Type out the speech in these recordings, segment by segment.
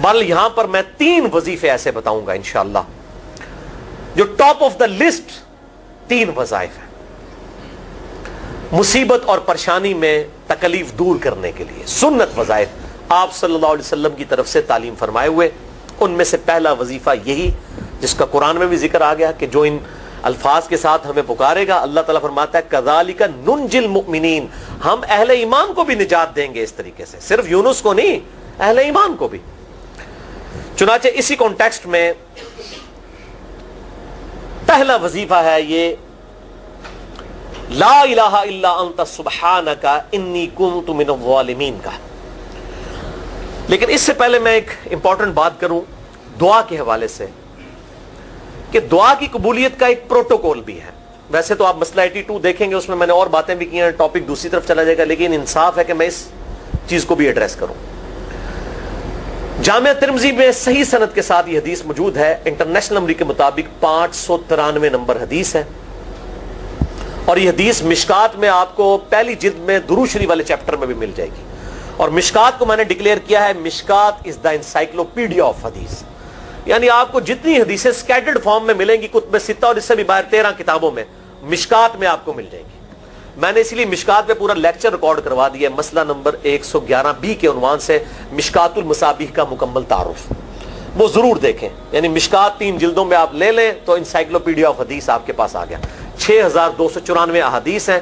بہرحال یہاں پر میں 3 وظیفے ایسے بتاؤں گا انشاءاللہ جو ٹاپ آف دا لسٹ 3 وظائف ہیں مصیبت اور پریشانی میں تکلیف دور کرنے کے لیے، سنت وظائف آپ صلی اللہ علیہ وسلم کی طرف سے تعلیم فرمائے ہوئے. ان میں سے پہلا وظیفہ یہی جس کا قرآن میں بھی ذکر آ گیا کہ جو ان الفاظ کے ساتھ ہمیں پکارے گا، اللہ تعالیٰ فرماتا ہے کذالک ننجی المؤمنین، ہم اہل ایمان کو بھی نجات دیں گے اس طریقے سے، صرف یونس کو نہیں، اہل ایمان کو بھی. چنانچہ اسی کانٹیکسٹ میں پہلا وظیفہ ہے یہ لا الہ الا انت سبحانک انی کنت من الظالمین کا. لیکن اس سے پہلے میں ایک امپورٹنٹ بات کروں دعا کے حوالے سے کہ دعا کی قبولیت کا ایک پروٹوکول بھی ہے. ویسے تو آپ مسئلہ 82 دیکھیں گے، اس میں نے اور باتیں بھی کی ہیں، ٹاپک دوسری طرف چلا جائے گا، لیکن انصاف ہے کہ میں اس چیز کو بھی ایڈریس کروں. جامعہ ترمذی میں صحیح سند کے ساتھ یہ حدیث موجود ہے، انٹرنیشنل نمبر کے مطابق 593 نمبر حدیث ہے، اور یہ حدیث مشکات میں آپ کو پہلی جلد میں درود شریف والے چیپٹر میں بھی مل جائے گی. اور مشکات کو میں نے ڈکلیئر کیا ہے مشکات از دا انسائکلوپیڈیا آف حدیث، یعنی آپ کو جتنی حدیثیں سکیٹرڈ فارم میں ملیں گی کتب ستہ اور اس سے بھی باہر 13 کتابوں میں، مشکات میں آپ کو مل جائیں گی. میں نے اسی لیے مشکات پہ پورا لیکچر ریکارڈ کروا دیا ہے، مسئلہ نمبر 111B کے عنوان سے مشکات المصابیح کا مکمل تعارف، وہ ضرور دیکھیں. یعنی مشکات 3 جلدوں میں آپ لے لیں تو انسائکلوپیڈیا آف حدیث آپ کے پاس آ گیا. 6294 احادیث ہیں،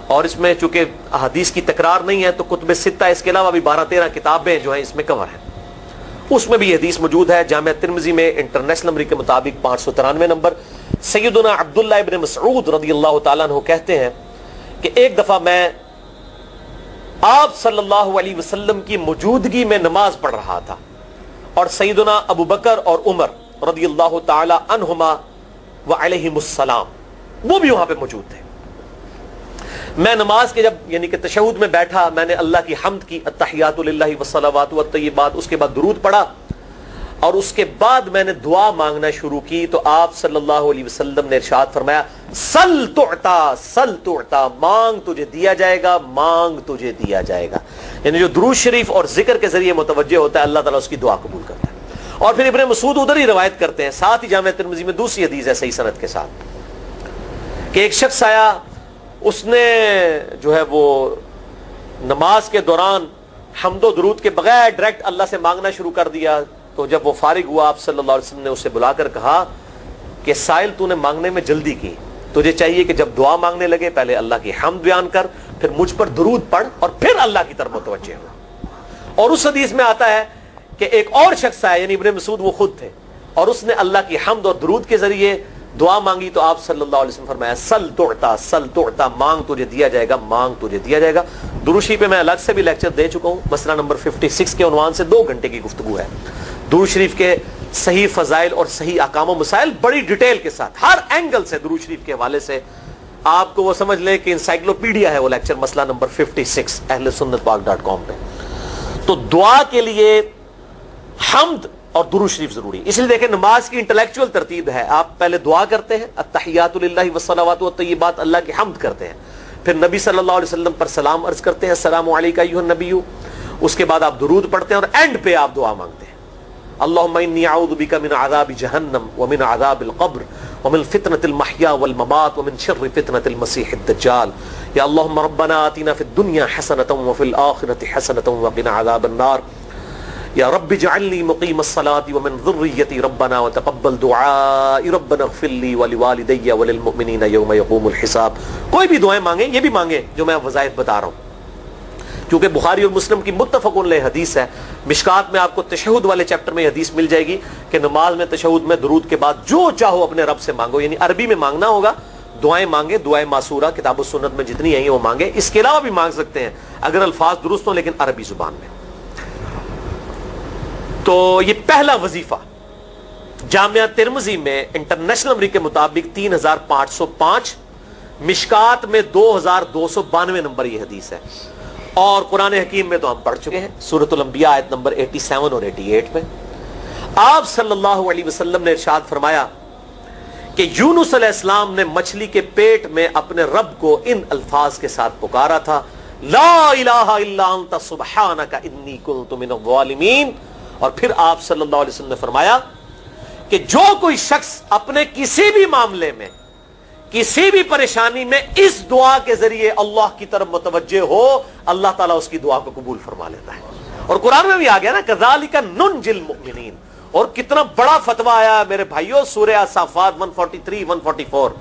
اور اس میں چونکہ احادیث کی تکرار نہیں ہے تو کتب ستہ اس کے علاوہ بھی 12-13 کتابیں جو ہیں اس میں کور ہیں، اس میں بھی یہ حدیث موجود ہے. جامعہ ترمذی میں انٹرنیشنل نمبر کے مطابق 593 نمبر. سیدنا عبداللہ ابن مسعود رضی اللہ تعالیٰ عنہ کہتے ہیں کہ ایک دفعہ میں آپ صلی اللہ علیہ وسلم کی موجودگی میں نماز پڑھ رہا تھا، اور سیدنا ابو بکر اور عمر رضی اللہ تعالی عنہما وعلیہم السلام وہ بھی وہاں پہ موجود تھے. میں نماز کے جب یعنی کہ تشہد میں بیٹھا، میں نے اللہ کی حمد کی، التحیات للہ والصلوات والطیبات، اس کے بعد درود پڑھا، اور اس کے بعد میں نے دعا مانگنا شروع کی تو آپ صلی اللہ علیہ وسلم نے ارشاد فرمایا سل تعطا سل تعطا، مانگ تجھے دیا جائے گا، مانگ تجھے دیا جائے گا. یعنی جو درود شریف اور ذکر کے ذریعے متوجہ ہوتا ہے اللہ تعالیٰ اس کی دعا قبول کرتا ہے. اور پھر ابن مسعود ادھر ہی روایت کرتے ہیں، ساتھ ہی جامعہ ترمذی میں دوسری حدیث ہے صحیح سند کے ساتھ کہ ایک شخص آیا، اس نے جو ہے وہ نماز کے دوران حمد و درود کے بغیر ڈائریکٹ اللہ سے مانگنا شروع کر دیا. تو جب وہ فارغ ہوا آپ صلی اللہ علیہ وسلم نے اسے بلا کر کہا کہ سائل تو نے مانگنے میں جلدی کی، تجھے چاہیے کہ جب دعا مانگنے لگے پہلے اللہ کی حمد بیان کر، پھر مجھ پر درود پڑھ، اور پھر اللہ کی طرف متوجہ ہو. اور اس حدیث میں آتا ہے کہ ایک اور شخص آیا، یعنی ابن مسعود وہ خود تھے، اور اس نے اللہ کی حمد اور درود کے ذریعے دعا مانگی تو آپ صلی اللہ علیہ وسلم فرمایا سل تعطا سل تعطا، مانگ تجھے دیا جائے گا، مانگ تجھے دیا جائے گا. درود شریف پہ میں الگ سے بھی لیکچر دے چکا ہوں، مسئلہ نمبر 56 کے عنوان سے 2 گھنٹے کی گفتگو ہے. درود شریف کے صحیح فضائل اور صحیح احکام و مسائل بڑی ڈیٹیل کے ساتھ ہر اینگل سے درود شریف کے حوالے سے آپ کو وہ سمجھ لیں کہ انسائکلوپیڈیا ہے وہ لیکچر، مسئلہ نمبر 56 اہل سنت پاک.com پہ. تو دعا کے لیے حمد اور درود شریف ضروری. اس لیے دیکھیں نماز کی انٹلیکچوئل ترتیب ہے، آپ پہلے دعا کرتے ہیں التحیات للہ والصلوات والطیبات، اللہ کی حمد کرتے ہیں، پھر نبی صلی اللہ علیہ وسلم پر سلام عرض کرتے ہیں السلام علیکہ ایھا النبی، اس کے بعد آپ درود پڑھتے ہیں، اور اینڈ پہ آپ دعا مانگتے ہیں اللہم انی اعوذ بک من عذاب جہنم ومن عذاب القبر ومن فتنة المحیا والممات ومن شر فتنة المسیح الدجال یا اللہم ربنا آتنا فی الدنیا حسنة وفی الآخرة حسنة وقنا عذاب النار یا رب اجعلنی مقیم الصلاة ومن ذریتی ربنا وتقبل دعائی ربنا اغفر لی ولوالدی وللمؤمنین یوم یقوم الحساب. کوئی بھی دعائیں مانگیں، یہ بھی مانگیں جو میں وظائف بتا رہا ہوں، کیونکہ بخاری اور مسلم کی متفق علیہ حدیث ہے. مشکات میں آپ کو تشہد والے چیپٹر میں حدیث مل جائے گی کہ نماز میں تشہد میں درود کے بعد جو چاہو اپنے رب سے مانگو، یعنی عربی میں مانگنا ہوگا، دعائیں مانگیں، دعائیں معصورہ کتاب و سنت میں جتنی ہیں وہ مانگیں. اس کے علاوہ بھی مانگ سکتے ہیں اگر الفاظ درست ہوں لیکن عربی زبان میں. تو یہ پہلا وظیفہ جامعہ ترمذی میں انٹرنیشنل نمبر کے مطابق 3505، مشکات میں 2292 نمبر یہ حدیث ہے. اور قرآن حکیم میں تو ہم پڑھ چکے ہیں سورۃ الانبیاء آیت نمبر 87 اور 88 میں آپ صلی اللہ علیہ وسلم نے ارشاد فرمایا کہ یونس علیہ السلام نے مچھلی کے پیٹ میں اپنے رب کو ان الفاظ کے ساتھ پکارا تھا لا الہ الا انت سبحانک انی کنت من الظالمین اور پھر آپ صلی اللہ علیہ وسلم نے فرمایا کہ جو کوئی شخص اپنے کسی بھی معاملے میں کسی بھی پریشانی میں اس دعا کے ذریعے اللہ کی طرف متوجہ ہو اللہ تعالیٰ اس کی دعا کو قبول فرما لیتا ہے. اور قرآن میں بھی آ گیا نا کذالک ننجی المؤمنین. اور کتنا بڑا فتویٰ آیا میرے بھائیوں سورہ الصافات 143 144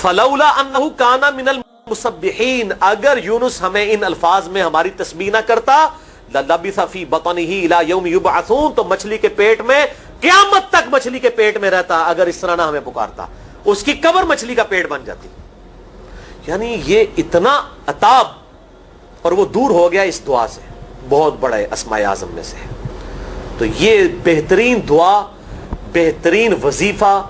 فلولا انہ کان من المسبحین. اگر یونس ہمیں ان الفاظ میں ہماری تسبیح نہ کرتا للبث فی بطنہ الی یوم یبعثون, تو مچھلی کے پیٹ میں قیامت تک مچھلی کے پیٹ میں رہتا اگر اس طرح نہ ہمیں پکارتا. اس کی قبر مچھلی کا پیٹ بن جاتی. یعنی یہ اتنا عطاب, اور وہ دور ہو گیا اس دعا سے. بہت بڑے اسماء اعظم میں سے ہے. تو یہ بہترین دعا, بہترین وظیفہ,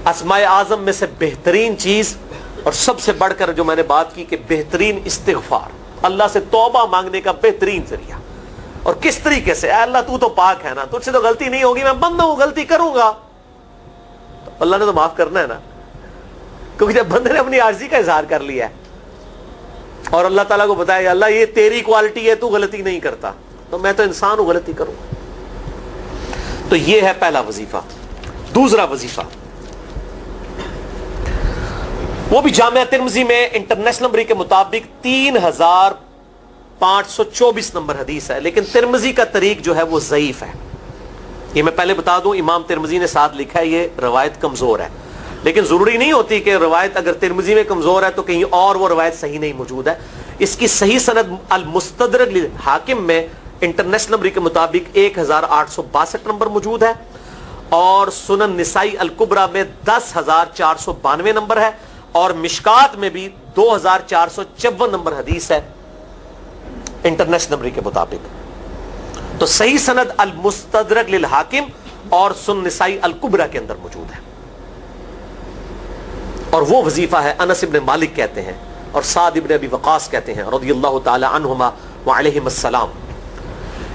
اسماء اعظم میں سے بہترین چیز, اور سب سے بڑھ کر جو میں نے بات کی کہ بہترین استغفار, اللہ سے توبہ مانگنے کا بہترین ذریعہ. اور کس طریقے سے, اے اللہ تو پاک ہے نا, تجھ سے تو غلطی نہیں ہوگی, میں بندہ ہوں غلطی کروں گا, تو اللہ نے تو معاف کرنا ہے نا. کیونکہ جب بندے نے اپنی عاجزی کا اظہار کر لیا ہے اور اللہ تعالیٰ کو بتایا اللہ یہ تیری کوالٹی ہے, تو غلطی نہیں کرتا, تو میں تو انسان ہوں غلطی کروں. تو یہ ہے پہلا وظیفہ. دوسرا وظیفہ وہ بھی جامعہ ترمذی میں انٹرنیشنل نمبر کے مطابق 3524 نمبر حدیث ہے, لیکن ترمذی کا طریق جو ہے وہ ضعیف ہے. یہ میں پہلے بتا دوں, امام ترمذی نے ساتھ لکھا ہے یہ روایت کمزور ہے, لیکن ضروری نہیں ہوتی کہ روایت اگر ترمذی میں کمزور ہے تو کہیں اور وہ روایت صحیح نہیں موجود ہے. اس کی صحیح سند المستدرک للحاکم میں انٹرنیشنل نمبر کے مطابق 1862 نمبر موجود ہے, اور سنن نسائی الکبریٰ میں 10492 نمبر ہے, اور مشکات میں بھی 2454 نمبر حدیث ہے انٹرنیشنل نمبر کے مطابق. تو صحیح سند المستدرک للحاکم اور سنن نسائی الکبریٰ کے اندر موجود ہے. اور وہ وظیفہ ہے انس ابن مالک کہتے ہیں اور سعد ابن ابی وقاص کہتے ہیں رضی اللہ تعالی عنہما وعلیہم السلام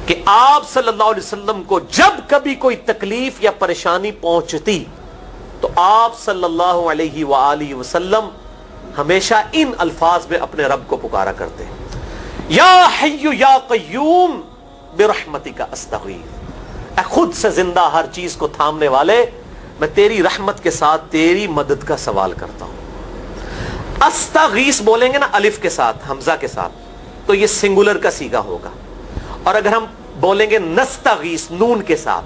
کہ آپ صلی اللہ علیہ وسلم کو جب کبھی کوئی تکلیف یا پریشانی پہنچتی تو آپ صلی اللہ علیہ وآلہ وسلم ہمیشہ ان الفاظ میں اپنے رب کو پکارا کرتے ہیں, یا حی یا قیوم برحمتک استغیث. اے خود سے زندہ ہر چیز کو تھامنے والے, میں تیری رحمت کے ساتھ تیری مدد کا سوال کرتا ہوں. استغیث بولیں گے نا الف کے ساتھ حمزہ کے ساتھ تو یہ سنگولر کا صیغہ ہوگا, اور اگر ہم بولیں گے نستغیث نون کے ساتھ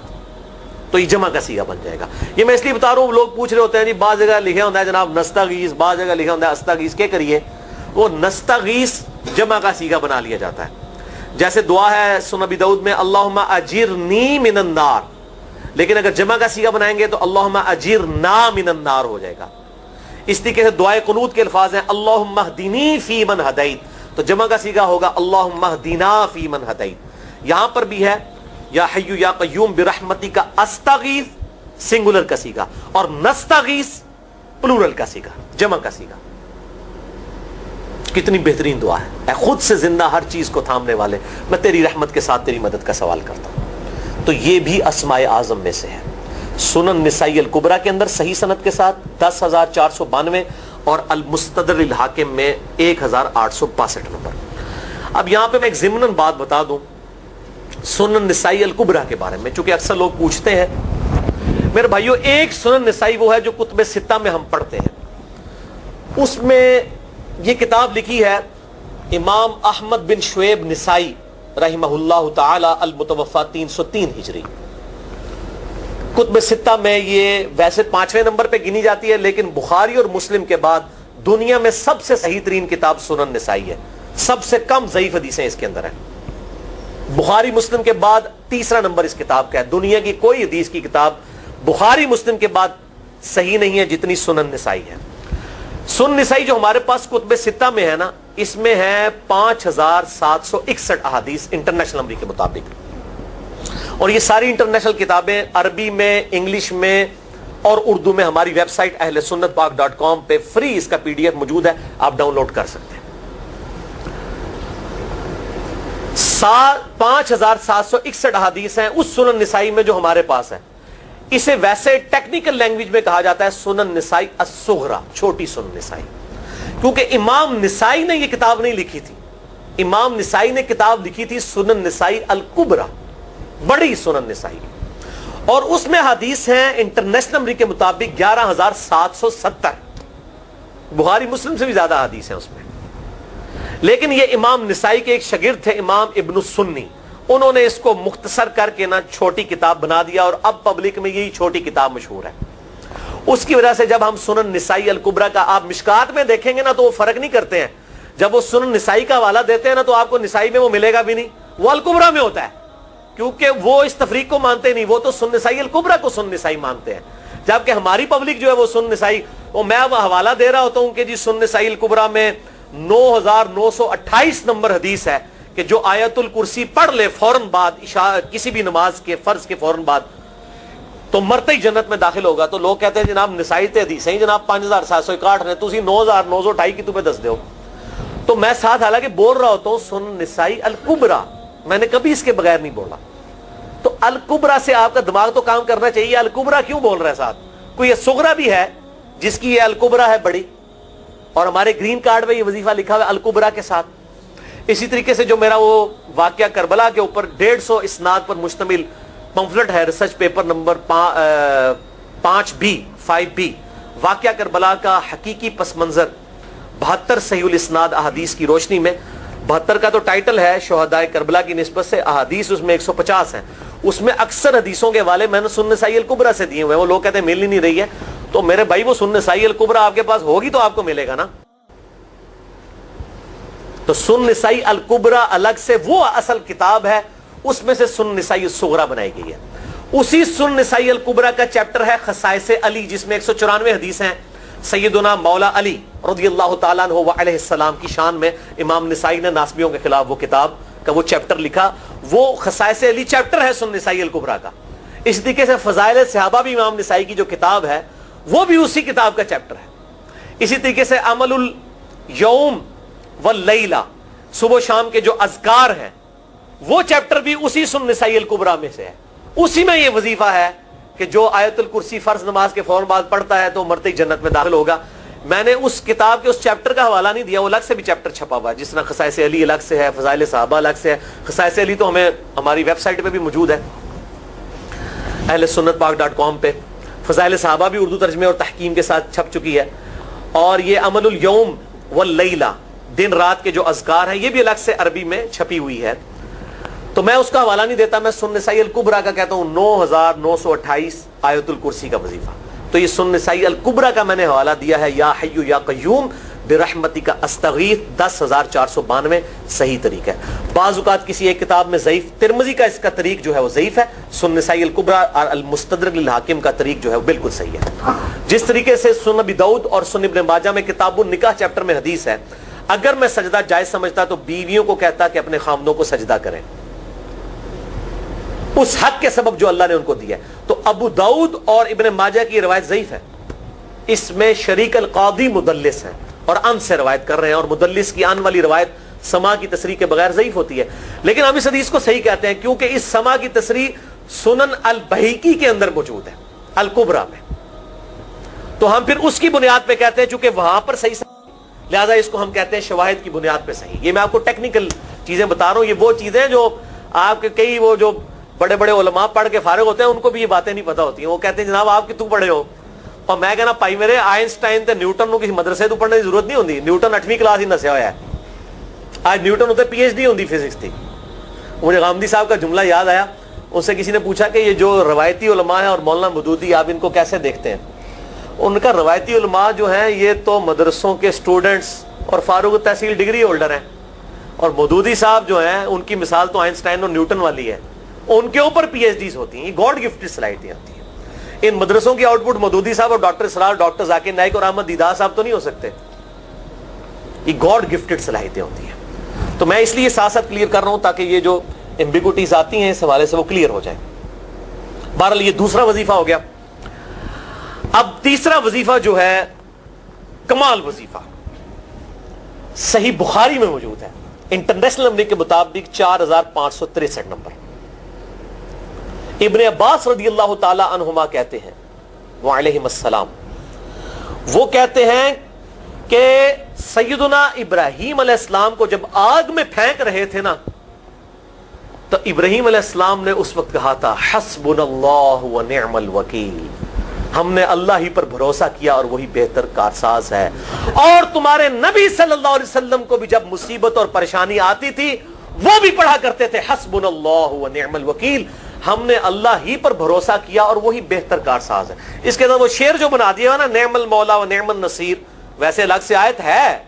تو یہ جمع کا صیغہ بن جائے گا. یہ میں اس لیے بتا رہا ہوں, لوگ پوچھ رہے ہوتے ہیں جی بعض جگہ لکھا ہوتا ہے جناب نستغیث, بعض جگہ لکھا ہوتا ہے استغیث, کیا کریے وہ نستغیث جمع کا صیغہ بنا لیا جاتا ہے. جیسے دعا ہے سنن ابی داؤد میں اللہم اجرنی من النار, لیکن اگر جمع کا صیغہ بنائیں گے تو اللہم اجرنا من النار ہو جائے گا. اس طریقے سے دعائے قنوت کے الفاظ ہیں اللہم اہدنی فی من ہدیت, تو جمع کا صیغہ ہوگا اللہم اہدنا فی من ہدیت. یہاں پر بھی ہے یا حی یا قیوم برحمتک استغیث سنگولر کا صیغہ, اور نستغیث پلورل کا صیغہ جمع کا صیغہ. کتنی بہترین دعا ہے, اے خود سے زندہ ہر چیز کو تھامنے والے, میں تیری رحمت کے ساتھ تیری مدد کا سوال کرتا ہوں. تو یہ بھی اسماء اعظم میں سے ہے. سنن نسائی الکبریٰ کے اندر صحیح سند کے ساتھ 10492 اور المستدرک للحاکم میں 1862 نمبر. اب یہاں پہ میں ایک ضمناً بات بتا دوں سنن نسائی الکبریٰ کے بارے میں, چونکہ اکثر لوگ پوچھتے ہیں. میرے بھائیو ایک سنن نسائی وہ ہے جو کتب ستہ میں ہم پڑھتے ہیں, اس میں یہ کتاب لکھی ہے امام احمد بن شعیب نسائی رحمہ اللہ تعالی المتوفی 303 ہجری. کتب ستہ میں یہ ویسے 5ویں نمبر پہ گنی جاتی ہے, لیکن بخاری اور مسلم کے بعد دنیا میں سب سے صحیح ترین کتاب سنن نسائی ہے. سب سے کم ضعیف حدیثیں اس کے اندر ہیں. بخاری مسلم کے بعد تیسرا نمبر اس کتاب کا ہے. دنیا کی کوئی حدیث کی کتاب بخاری مسلم کے بعد صحیح نہیں ہے جتنی سنن نسائی ہے. سنن نسائی جو ہمارے پاس کتب ستہ میں ہے نا, اس میں ہے 5761 احادیث انٹرنیشنل نمبر کے مطابق, اور یہ ساری انٹرنیشنل کتابیں عربی میں, انگلش میں اور اردو میں ہماری ویب سائٹ اہلسنتپاک.com پہ فری اس کا PDF موجود ہے, آپ ڈاؤن لوڈ کر سکتے ہیں. 5761 احادیث ہیں اس سنن نسائی میں جو ہمارے پاس ہے. اسے ویسے ٹیکنیکل لینگویج میں کہا جاتا ہے سنن نسائی الصغریٰ, چھوٹی سنن نسائی, کیونکہ امام نسائی نے یہ کتاب نہیں لکھی تھی. امام نسائی نے کتاب لکھی تھی سنن نسائی الکبریٰ, بڑی سنن نسائی، اور اس میں حدیث ہیں انٹرنیشنل نمبر کے مطابق 11,770، بخاری مسلم سے بھی زیادہ حدیث ہیں اس میں. لیکن یہ امام نسائی کے ایک شاگرد تھے امام ابن السنی، انہوں نے اس کو مختصر کر کے نا چھوٹی کتاب بنا دیا، اور اب پبلک میں یہی چھوٹی کتاب مشہور ہے. اس کی وجہ سے جب ہم سنن نسائی الکبریٰ کا آپ مشکات میں دیکھیں گے نا تو وہ فرق نہیں کرتے ہیں. جب وہ سنن نسائی کا حوالہ دیتے ہیں نا تو آپ کو نسائی میں وہ ملے گا بھی نہیں، وہ الکبریٰ میں ہوتا ہے، کیونکہ وہ اس تفریق کو مانتے نہیں، وہ تو سنن نسائی الکبریٰ کو سنن نسائی مانتے ہیں. جبکہ ہماری پبلک جو ہے وہ سنن نسائی، وہ میں اب حوالہ دے رہا ہوتا ہوں کہ جی سنن نسائی الکبریٰ میں 9,928 نمبر حدیث ہے کہ جو آیت الکرسی پڑھ لے فوراً بعد کسی بھی نماز کے فرض کے فوراً بعد تو مرتے ہی جنت میں داخل ہوگا. تو لوگ کہتے ہیں جناب نسائی تے حدیث ہیں جناب 5,761 نے، تسی 9,928 کی تمہیں دس دیو. تو میں ساتھ حالانکہ بول رہا ہوتا ہوں سنن نسائی الکبریٰ، میں نے کبھی اس کے بغیر نہیں بولا. تو الکبریٰ سے آپ کا دماغ تو کام کرنا چاہیے، الکبریٰ کیوں بول رہا ہے ساتھ؟ کوئی یہ صغریٰ بھی ہے جس کی یہ الکبریٰ ہے بڑی، اور ہمارے گرین کارڈ میں یہ وظیفہ لکھا ہوا ہے الکبریٰ کے ساتھ. اسی طریقے سے جو میرا وہ واقعہ کربلا کے اوپر 150 اسناد پر مشتمل پمفلٹ ہے، ریسرچ پیپر نمبر 5B واقعہ کربلا کا حقیقی پس منظر 72 صحیح الاسناد احادیث کی روشنی میں. 72 کا تو ٹائٹل ہے شہدائے کربلا کی نسبت سے، احادیث اس میں 150 ہیں. اس میں اکثر حدیثوں کے حوالے میں نے سنن نسائی الکبریٰ سے دیے ہوئے ہیں. وہ لوگ کہتے ہیں مل ہی نہیں رہی ہے، تو میرے بھائی وہ سنن نسائی الکبریٰ آپ کے پاس ہوگی تو آپ کو ملے گا نا. تو سنن نسائی الکبریٰ الگ سے وہ اصل کتاب ہے، اس میں سے سنن نسائی الصغریٰ بنائی گئی ہے. اسی سنن نسائی الکبریٰ کا چیپٹر ہے خصائص علی، جس میں 194 حدیث ہیں سیدنا مولا علی رضی اللہ تعالیٰ عنہ وعلیہ السلام کی شان میں. امام نسائی نے ناسبیوں کے خلاف وہ کتاب کا وہ چیپٹر لکھا، وہ خصائص علی چیپٹر ہے سنن نسائی الکبریٰ کا. اس طریقے سے فضائل صحابہ بھی امام نسائی کی جو کتاب ہے وہ بھی اسی کتاب کا چیپٹر ہے. اسی طریقے سے عمل الیوم واللیلہ، صبح و شام کے جو اذکار ہیں وہ چیپٹر بھی اسی سنن نسائی الکبریٰ میں سے ہے. اسی میں یہ وظیفہ ہے کہ جو آیت الکرسی فرض نماز کے فوراً بعد پڑھتا ہے تو مرتے ہی جنت میں داخل ہوگا. میں نے اس کتاب کے اس چیپٹر کا حوالہ نہیں دیا، وہ الگ سے بھی چیپٹر چھپا ہوا ہے، جس طرح خصائص علی الگ سے ہے، فضائل صحابہ الگ سے ہے. خصائص علی تو ہمیں ہماری ویب سائٹ پہ بھی موجود ہے اہل سنت پاک.com پہ. فضائل صحابہ بھی اردو ترجمے اور تحکیم کے ساتھ چھپ چکی ہے. اور یہ عمل الیوم واللیلہ، دن رات کے جو اذکار ہیں، یہ بھی الگ سے عربی میں چھپی ہوئی ہے. تو میں اس کا حوالہ نہیں دیتا، میں سنن نسائی الکبریٰ کا کہتا ہوں 9,928 آیت الکرسی کا وظیفہ. تو یہ سنن نسائی الکبریٰ کا میں نے حوالہ دیا ہے یا حی یا قیوم برحمتک استغیث 10,492 صحیح طریقہ ہے. بعض اوقات کسی ایک کتاب میں ضعیف، ترمذی کا اس کا طریق جو ہے وہ ضعیف ہے، سنن نسائی الکبریٰ اور المستدرک للحاکم کا طریق جو ہے وہ بالکل صحیح ہے. جس طریقے سے سنن ابی داؤد اور سنن ابن ماجہ میں کتاب النکاح چیپٹر میں حدیث ہے، اگر میں سجدہ جائز سمجھتا تو بیویوں کو کہتا کہ اپنے خامدوں کو سجدہ کریں اس حق کے سبب جو اللہ نے ان کو دیا ہے. تو ابو داؤد اور ابن ماجہ کی روایت ضعیف ہے، اس میں شریک القاضی مدلس ہیں اور ان سے روایت کر رہے ہیں، اور مدلس کی ان والی روایت سما کی تصریح کے بغیر ضعیف ہوتی ہے. لیکن ہم اس حدیث کو صحیح کہتے ہیں کیونکہ اس سما کی تصریح سنن البہیقی کے اندر موجود ہے الکبریٰ میں. تو ہم پھر اس کی بنیاد پہ کہتے ہیں چونکہ وہاں پر صحیح لہذا اس کو ہم کہتے ہیں شواہد کی بنیاد پہ صحیح. یہ میں آپ کو ٹیکنیکل چیزیں بتا رہا ہوں، یہ وہ چیزیں جو آپ کے کئی وہ جو بڑے بڑے علماء پڑھ کے فارغ ہوتے ہیں ان کو بھی یہ باتیں نہیں پتہ ہوتی ہیں. وہ کہتے ہیں جناب آپ کتوں پڑھے ہو، اور میں کہنا پائی میرے آئنسٹائن تے نیوٹن کو کسی مدرسے تو پڑھنے کی ضرورت نہیں ہوتی. نیوٹن 8ویں کلاس ہی نسیا ہوا ہے، آج نیوٹن ہوتے PhD ہوتی فزکس تھی. مجھے غامدی صاحب کا جملہ یاد آیا، ان سے کسی نے پوچھا کہ یہ جو روایتی علماء ہیں اور مولانا مودودی آپ ان کو کیسے دیکھتے ہیں؟ ان کا روایتی علماء جو ہیں یہ تو مدرسوں کے اسٹوڈنٹس اور فاروق تحصیل ڈگری ہولڈر ہیں، اور مودودی صاحب جو ہیں ان کی مثال تو آئنسٹائن اور نیوٹن والی ہے، ان کے اوپر PhDs ہوتی ہیں. یہ گاڈ گفٹڈ صلاحیتیں ہوتی ہیں. ان مدرسوں کی آؤٹ پٹ مودودی صاحب اور ڈاکٹر اسرار، ڈاکٹر ذاکر نائک اور احمد دیدار صاحب تو نہیں ہو سکتے. یہ گاڈ گفٹڈ صلاحیتیں ہوتی ہیں. تو میں اس لیے ساتھ ساتھ کلیئر کر رہا ہوں تاکہ یہ جو ایمبیگوٹیز آتی ہیں اس حوالے سے وہ کلیئر ہو جائیں. بہرحال یہ دوسرا وظیفہ ہو گیا. اب تیسرا وظیفہ جو ہے کمال وظیفہ، صحیح بخاری میں موجود ہے، انٹرنیشنل نمبر کے مطابق 4,563 نمبر. ابن عباس رضی اللہ تعالی عنہما کہتے ہیں وعلیہم السلام، وہ کہتے ہیں کہ سیدنا ابراہیم علیہ السلام کو جب آگ میں پھینک رہے تھے نا، تو ابراہیم علیہ السلام نے اس وقت کہا تھا حسبنا اللہ و نعم الوکیل، ہم نے اللہ ہی پر بھروسہ کیا اور وہی بہتر کارساز ہے. اور تمہارے نبی صلی اللہ علیہ وسلم کو بھی جب مصیبت اور پریشانی آتی تھی وہ بھی پڑھا کرتے تھے حسبنا اللہ و نعم الوکیل، ہم نے اللہ ہی پر بھروسہ کیا اور وہی بہتر کارساز ہے. اس کے اندر وہ شعر جو بنا دیا نا نعم المولا و نعم النصیر، ویسے الگ سے آیت ہے،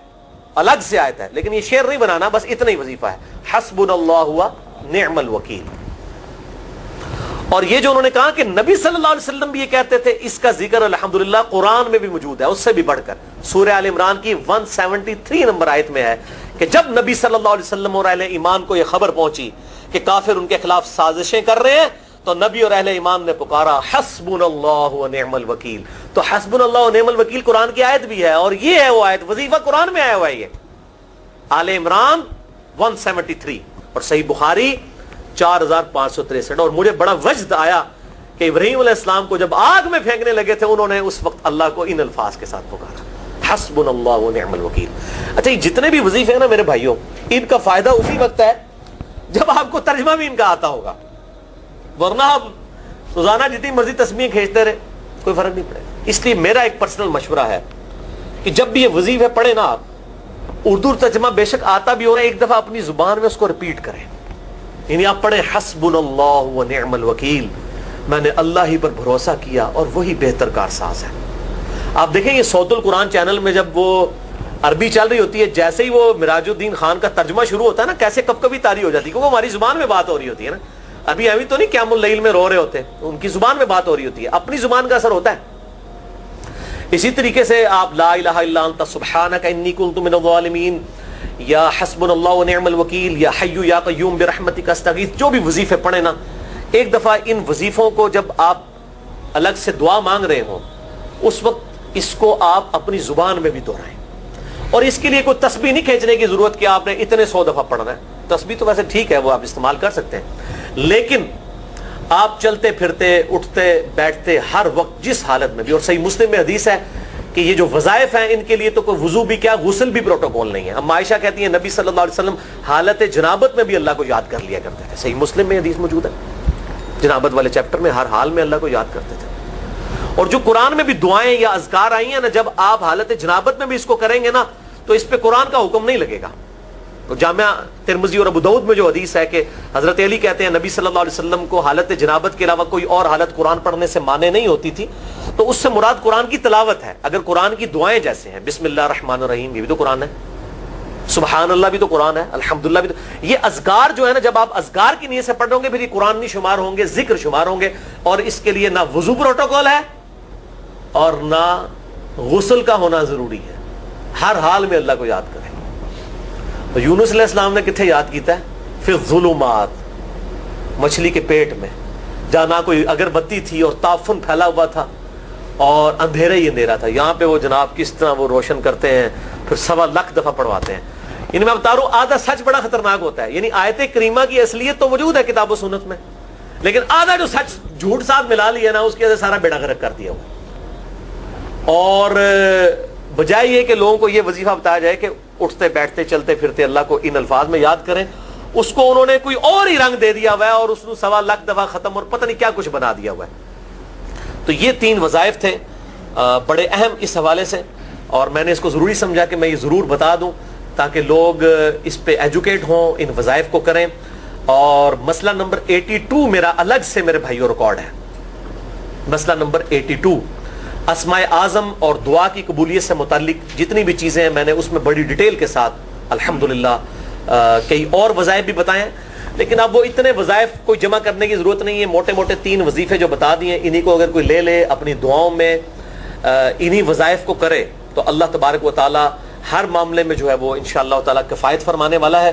الگ سے آیت ہے، لیکن یہ شعر نہیں بنانا، بس اتنا ہی وظیفہ ہے حسبنا اللہ و نعم الوکیل. اور یہ جو انہوں نے کہا کہ نبی صلی اللہ علیہ وسلم بھی یہ کہتے تھے، اس کا ذکر الحمدللہ قرآن میں بھی موجود ہے، اس سے بھی بڑھ کر سورہ آل عمران کی 173 نمبر آیت میں ہے کہ جب نبی صلی اللہ علیہ وسلم اور اہل ایمان کو یہ خبر پہنچی کہ کافر ان کے خلاف سازشیں کر رہے ہیں، تو نبی اور اہل ایمان نے پکارا حسبنا اللہ و نعم الوکیل. تو حسبنا اللہ و نعم الوکیل قرآن کی آیت بھی ہے، اور یہ ہے وہ آیت، وظیفہ قرآن میں آیا ہوا ہے یہ آل عمران 173 اور صحیح بخاری 4563. اور مجھے بڑا وجد آیا کہ ابراہیم علیہ السلام کو جب آگ میں پھینکنے لگے تھے انہوں نے اس وقت اللہ کو ان الفاظ کے ساتھ پکارا حسبنا اللہ و نعم الوکیل. اچھا یہ جتنے بھی وظیفے ہیں نا میرے بھائیوں، ان کا فائدہ اسی وقت ہے جب آپ کو ترجمہ بھی ان کا آتا ہوگا، ورنہ آپ روزانہ جتنی مرضی تسبیحیں کھینچتے رہے کوئی فرق نہیں پڑے گا. اس لیے میرا ایک پرسنل مشورہ ہے کہ جب بھی یہ وظیفے پڑھے نا آپ، اردو ترجمہ بے شک آتا بھی ہو رہا ہے، ایک دفعہ اپنی زبان میں اس کو ریپیٹ کریں. یعنی آپ پڑھیں حسبنا اللہ و نعم الوکیل، میں نے اللہ ہی پر بھروسہ کیا اور وہی بہتر کارساز ہے. آپ دیکھیں یہ صوت القرآن چینل میں جب وہ عربی چل رہی ہوتی ہے، جیسے ہی وہ مراج الدین خان کا ترجمہ شروع ہوتا ہے نا، کیسے کب کبھی تاری ہو جاتی ہے، کیونکہ ہماری زبان میں بات ہو رہی ہوتی ہے نا. ابھی ابھی تو نہیں قیام اللیل میں رو رہے ہوتے، ان کی زبان میں بات ہو رہی ہوتی ہے، اپنی زبان کا اثر ہوتا ہے. اسی طریقے سے آپ لا الہ الا انت سبحانک انی کنت من الظالمین، یا حسبنا اللہ و نعم الوکیل، یا حی یا قیوم برحمتک استغیث، جو بھی وظیفے پڑھیں نا، ایک دفعہ ان وظیفوں کو جب آپ الگ سے دعا مانگ رہے ہوں اس وقت اس کو آپ اپنی زبان میں بھی دہرائیں. اور اس کے لیے کوئی تسبیح نہیں کھینچنے کی ضرورت کہ آپ نے اتنے 100 دفعہ پڑھنا ہے. تسبیح تو ویسے ٹھیک ہے، وہ آپ استعمال کر سکتے ہیں، لیکن آپ چلتے پھرتے اٹھتے بیٹھتے ہر وقت جس حالت میں بھی، اور صحیح مسلم میں حدیث ہے کہ یہ جو وظائف ہیں ان کے لیے تو کوئی وضو بھی کیا غسل بھی پروٹوکول نہیں ہے. اب عائشہ کہتی ہیں نبی صلی اللہ علیہ وسلم حالت جنابت میں بھی اللہ کو یاد کر لیا کرتے تھے. صحیح مسلم میں حدیث موجود ہے، جنابت والے چیپٹر میں ہر حال میں اللہ کو یاد کرتے تھے. اور جو قرآن میں بھی دعائیں یا اذکار آئی ہیں نا، جب آپ حالت جنابت میں بھی اس کو کریں گے نا تو اس پہ قرآن کا حکم نہیں لگے گا. تو جامعہ ترمذی اور ابو داؤد میں جو حدیث ہے کہ حضرت علی کہتے ہیں نبی صلی اللہ علیہ وسلم کو حالت جنابت کے علاوہ کوئی اور حالت قرآن پڑھنے سے مانے نہیں ہوتی تھی، تو اس سے مراد قرآن کی تلاوت ہے. اگر قرآن کی دعائیں جیسے ہیں بسم اللہ الرحمن الرحیم، یہ بھی تو قرآن ہے، سبحان اللہ بھی تو قرآن ہے، الحمدللہ بھی تو، یہ اذکار جو ہے نا جب آپ اذکار کی نیت سے پڑھ رہے ہوں گے پھر یہ قرآن نہیں شمار ہوں گے، ذکر شمار ہوں گے. اور اس کے لیے نہ وضو پروٹوکول ہے اور نہ غسل کا ہونا ضروری ہے، ہر حال میں اللہ کو یاد کریں. تو یونس علیہ السلام نے کتنے یاد کیتا ہے؟ فی الظلمات، مچھلی کے پیٹ میں، جہاں نہ کوئی اگربتی تھی اور تعفن پھیلا ہوا تھا اور اندھیرا ہی اندھیرا تھا. یہاں پہ وہ جناب کس طرح وہ روشن کرتے ہیں، پھر 1.25 دفعہ پڑھواتے ہیں. یعنی میں بتا رہا ہوں آدھا سچ بڑا خطرناک ہوتا ہے. یعنی آیت کریمہ کی اصلیت تو موجود ہے کتاب و سنت میں، لیکن آدھا جو سچ جھوٹ ساتھ ملا لیا نا اس کی وجہ سے سارا بیڑا غرق کر دیا ہوا. اور بجائے یہ کہ لوگوں کو یہ وظیفہ بتایا جائے کہ اٹھتے بیٹھتے چلتے پھرتے اللہ کو ان الفاظ میں یاد کریں، اس کو انہوں نے کوئی اور ہی رنگ دے دیا ہوا ہے اور اس کو 1.25 دفعہ ختم اور پتہ نہیں کیا کچھ بنا دیا ہوا ہے. تو یہ 3 وظائف تھے بڑے اہم اس حوالے سے، اور میں نے اس کو ضروری سمجھا کہ میں یہ ضرور بتا دوں تاکہ لوگ اس پہ ایجوکیٹ ہوں، ان وظائف کو کریں. اور مسئلہ نمبر 82 میرا الگ سے میرے بھائیوں ریکارڈ ہے. مسئلہ نمبر 82 اسماء اعظم اور دعا کی قبولیت سے متعلق جتنی بھی چیزیں ہیں میں نے اس میں بڑی ڈیٹیل کے ساتھ الحمدللہ کئی اور وظائف بھی بتائے ہیں، لیکن اب وہ اتنے وظائف کوئی جمع کرنے کی ضرورت نہیں ہے. موٹے موٹے 3 وظیفے جو بتا دیے انہی کو اگر کوئی لے لے اپنی دعاؤں میں انہی وظائف کو کرے تو اللہ تبارک و تعالی ہر معاملے میں جو ہے وہ انشاءاللہ تعالی کفایت فرمانے والا ہے.